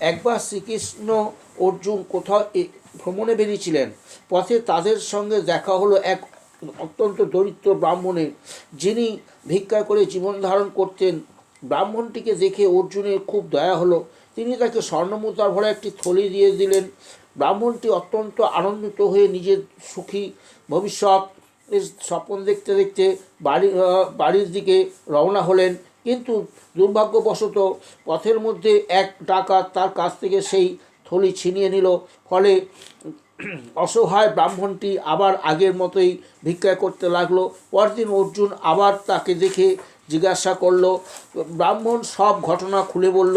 একবার শ্রীকৃষ্ণ অর্জুন কোথাও ভ্রমণে বেরিয়েছিলেন। পথে তাদের সঙ্গে দেখা হলো এক অত্যন্ত দরিদ্র ব্রাহ্মণের, যিনি ভিক্ষা করে জীবন ধারণ করতেন। ব্রাহ্মণটিকে দেখে অর্জুনের খুব দয়া হলো। তিনি তাকে স্বর্ণমুদ্রার ভরা একটি থলি দিয়ে দিলেন। ব্রাহ্মণটি অত্যন্ত আনন্দিত হয়ে নিজের সুখী ভবিষ্যৎ স্বপ্ন দেখতে দেখতে বাড়ির দিকে রওনা হলেন। কিন্তু দুর্ভাগ্যবশত পথের মধ্যে এক ডাকাত তার কাছ থেকে সেই থলি ছিনিয়ে নিল। ফলে অসহায় ব্রাহ্মণটি আবার আগের মতোই ভিক্ষা করতে লাগলো। পরদিন অর্জুন আবার তাকে দেখে জিজ্ঞাসা করলো। ব্রাহ্মণ সব ঘটনা খুলে বলল।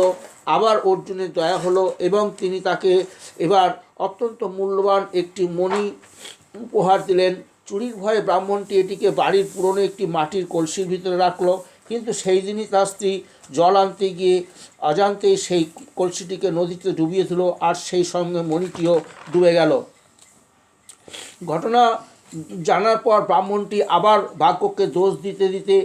আবার অর্জুনের দয়া হলো এবং তিনি তাকে এবার অত্যন্ত মূল্যবান একটি মণি উপহার দিলেন। চুরির ভয়ে ব্রাহ্মণটি এটিকে বাড়ির পুরনো একটি মাটির কলসির ভিতরে রাখলো। কিন্তু সেই দিনই তার স্ত্রী জল আনতে গিয়ে অজান্তেই সেই কলসিটিকে নদীতে ডুবিয়ে দিল, আর সেই সঙ্গে মণিটিও ডুবে গেল। ঘটনা জানার পর ব্রাহ্মণটি আবার ভাগ্যকে দোষ দিতে দিতে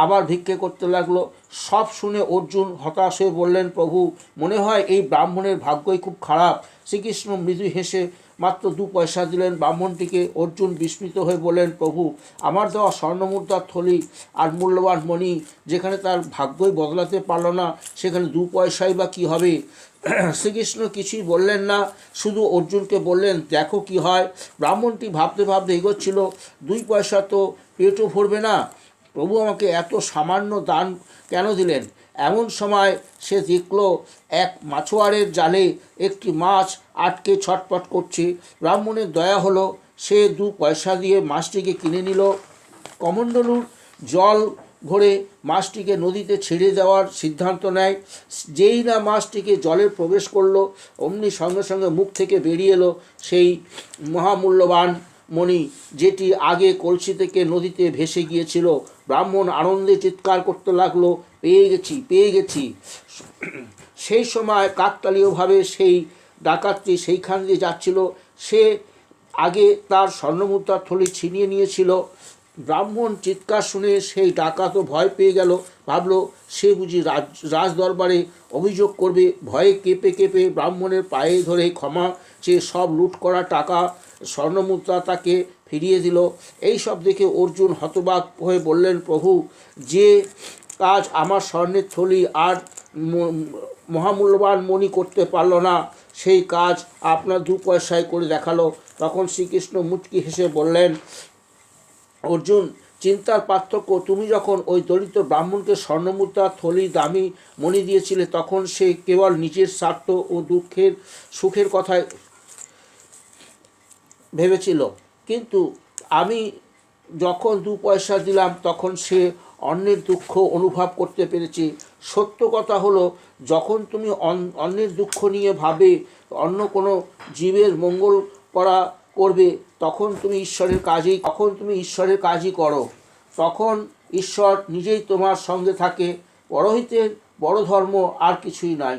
আবার ভিক্ষে করতে লাগলো। সব শুনে অর্জুন হতাশ হয়ে বললেন, প্রভু, মনে হয় এই ব্রাহ্মণের ভাগ্যই খুব খারাপ। শ্রীকৃষ্ণ মৃদু হেসে মাত্র 2 পয়সা দিলেন ব্রাহ্মণটিকে। অর্জুন বিস্মিত হয়ে বললেন, প্রভু, আমার দেওয়া স্বর্ণমুদ্রার থলি আর মূল্যবান মণি যেখানে তার ভাগ্যই বদলাতে পারল না, সেখানে 2 পয়সাই বা কী হবে? শ্রীকৃষ্ণ কিছুই বললেন না, শুধু অর্জুনকে বললেন, দেখো কি হয়। ব্রাহ্মণটি ভাবতে ভাবতে এগোচ্ছিল। 2 পয়সা তো পেটও ভরবে না, প্রভু আমাকে এত সামান্য দান কেন দিলেন? এমন সময় সে দেখল এক মাছোয়ারের জালে একটি মাছ আটকে ছটপট করছে। ব্রাহ্মণের দয়া হলো, সে 2 পয়সা দিয়ে মাছটিকে কিনে নিল। কমণ্ডলুর জল ভরে মাছটিকে নদীতে ছেড়ে দেওয়ার সিদ্ধান্ত নেয়। যেই না মাছটিকে জলে প্রবেশ করলো, অমনি সঙ্গে সঙ্গে মুখ থেকে বেরিয়ে এলো সেই মহামূল্যবান মণি, যেটি আগে কলসি থেকে নদীতে ভেসে গিয়েছিল। ব্রাহ্মণ আনন্দে চিৎকার করতে লাগলো, পেয়ে গেছি, পেয়ে গেছি। সেই সময় কাকতালীয়ভাবে সেই ডাকাতটি সেইখান দিয়ে যাচ্ছিল। সে আগে তার স্বর্ণমুদ্রার থলি ছিনিয়ে নিয়েছিল। ব্রাহ্মণ চিৎকার শুনে সেই ডাকাতও ভয় পেয়ে গেল। ভাবলো সে বুঝি রাজ দরবারে অভিযোগ করবে। ভয়ে কেঁপে কেঁপে ব্রাহ্মণের পায়ে ধরে ক্ষমা চেয়ে সব লুট করা টাকা স্বর্ণমুদ্রা তাকে ফিরিয়ে দিল। এই সব দেখে অর্জুন হতবাক হয়ে বললেন, প্রভু, যে কাজ আমার স্বর্ণের থলি আর মহামূল্যবান মণি করতে পারল না, সেই কাজ আপনার 2 পয়সায় করে দেখালো। তখন শ্রীকৃষ্ণ মুচকি হেসে বললেন, অর্জুন, চিন্তার পার্থক্য। তুমি যখন ওই দরিদ্র ব্রাহ্মণকে স্বর্ণমুদ্রার থলি দামি মণি দিয়েছিলে, তখন সে কেবল নিজের স্বার্থ ও সুখের কথাই ভেবেছিল। কিন্তু আমি যখন 2 পয়সা দিলাম, তখন সে অন্যের দুঃখ অনুভব করতে পেরেছে। সত্য কথা হলো, যখন তুমি অন্যের দুঃখ নিয়ে ভাবে অন্য কোনো জীবের মঙ্গল করবে, তখন তুমি ঈশ্বরের কাজই করো। তখন ঈশ্বর নিজেই তোমার সঙ্গে থাকে। পরহিতের বড় ধর্ম আর কিছুই নাই।